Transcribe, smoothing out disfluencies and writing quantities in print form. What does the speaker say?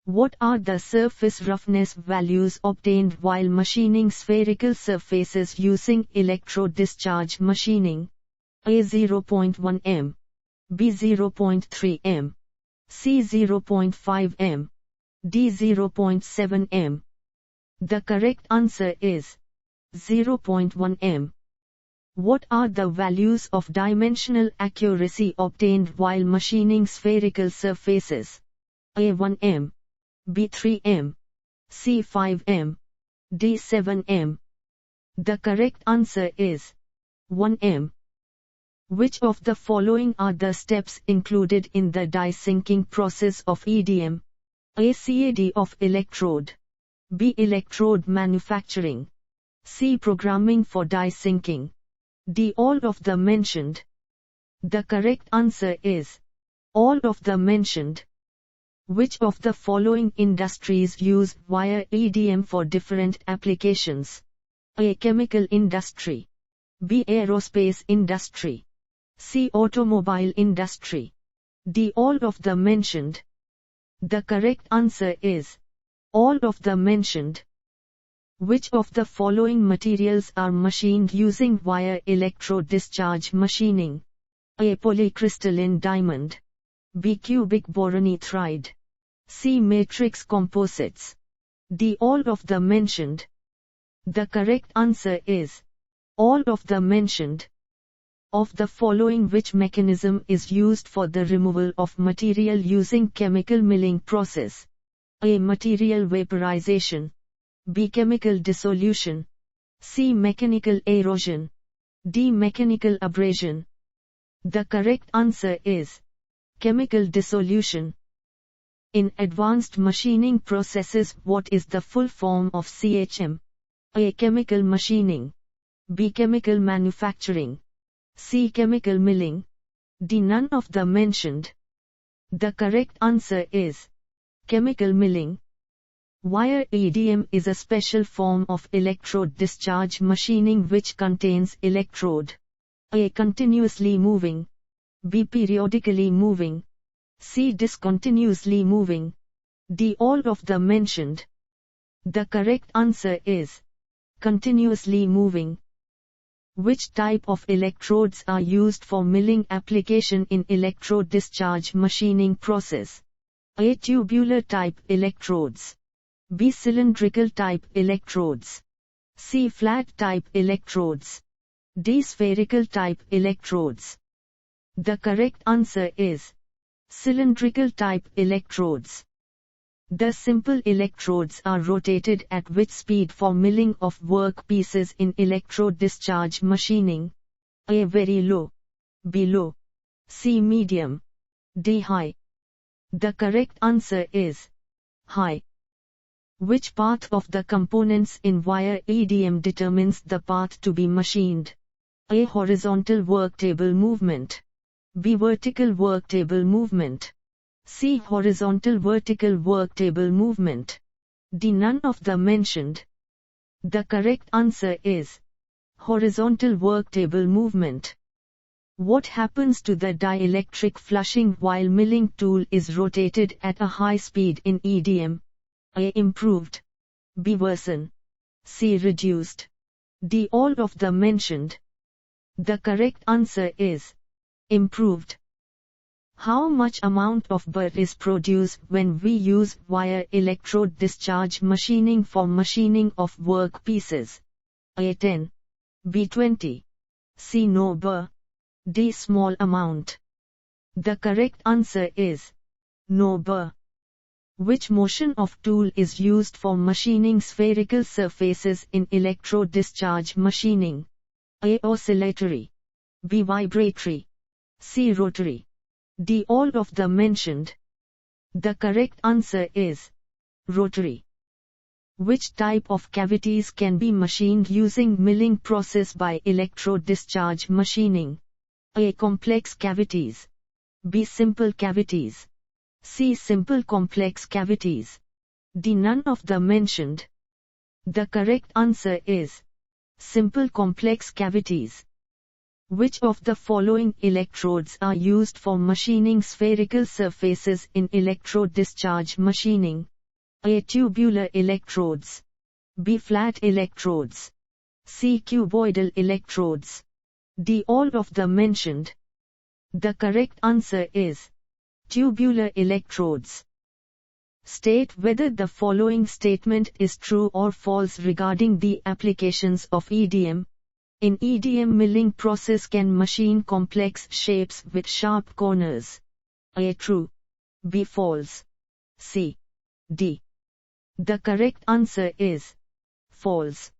What are the surface roughness values obtained while machining spherical surfaces using electrode discharge machining? A 0.1 m, B 0.3 m, C 0.5 m, D 0.7 m. The correct answer is 0.1 m. What are the values of dimensional accuracy obtained while machining spherical surfaces? A 1 m, B 3 m, C 5 m, D 7 m. The correct answer is 1 m. Which of the following are the steps included in the die sinking process of EDM? A. CAD of electrode, B. Electrode manufacturing, C. Programming for die sinking, D. All of the mentioned. The correct answer is all of the mentioned. Which of the following industries use wire EDM for different applications? A. Chemical industry, B. Aerospace industry, C. Automobile industry, D. All of the mentioned. The correct answer is all of the mentioned. Which of the following materials are machined using wire electro discharge machining? A. Polycrystalline diamond, B. Cubic boronithride, C. Matrix composites, D. All of the mentioned. The correct answer is all of the mentioned. Of the following, which mechanism is used for the removal of material using chemical milling process? A. Material vaporization, B. Chemical dissolution, C. Mechanical erosion, D. Mechanical abrasion. The correct answer is chemical dissolution. In advanced machining processes, what is the full form of CHM? A. Chemical machining, B. Chemical manufacturing, C. Chemical milling, D. None of the mentioned. The correct answer is chemical milling. Wire EDM is a special form of electrode discharge machining which contains electrode. A. Continuously moving, B. Periodically moving, C. Discontinuously moving, D. All of the mentioned. The correct answer is continuously moving. Which type of electrodes are used for milling application in electrode discharge machining process? A. Tubular type electrodes, B. Cylindrical type electrodes, C. Flat type electrodes, D. Spherical type electrodes. The correct answer is cylindrical type electrodes. The simple electrodes are rotated at which speed for milling of work pieces in electrode discharge machining? A. Very low, B. Low, C. Medium, D. High. The correct answer is high. Which part of the components in wire EDM determines the path to be machined? A. Horizontal worktable movement, B. Vertical worktable movement, C. Horizontal vertical worktable movement, D. None of the mentioned. The correct answer is horizontal worktable movement. What happens to the dielectric flushing while milling tool is rotated at a high speed in EDM? A. Improved, B. Worsen, C. Reduced, D. All of the mentioned. The correct answer is improved. How much amount of burr is produced when we use wire electrode discharge machining for machining of work pieces? A. 10, B. 20, C. No burr, D. Small amount. The correct answer is no burr. Which motion of tool is used for machining spherical surfaces in electrode discharge machining? A. Oscillatory, B. Vibratory, C. Rotary, D. All of the mentioned. The correct answer is rotary. Which type of cavities can be machined using milling process by electrode discharge machining? A. Complex cavities, B. Simple cavities, C. Simple complex cavities, D. None of the mentioned. The correct answer is simple complex cavities. Which of the following electrodes are used for machining spherical surfaces in electrode discharge machining? A. Tubular electrodes. B. Flat electrodes. C. Cuboidal electrodes. D. All of the mentioned. The correct answer is tubular electrodes. State whether the following statement is true or false regarding the applications of EDM. In EDM, milling process can machine complex shapes with sharp corners. A. True. B. False. C. D. The correct answer is false.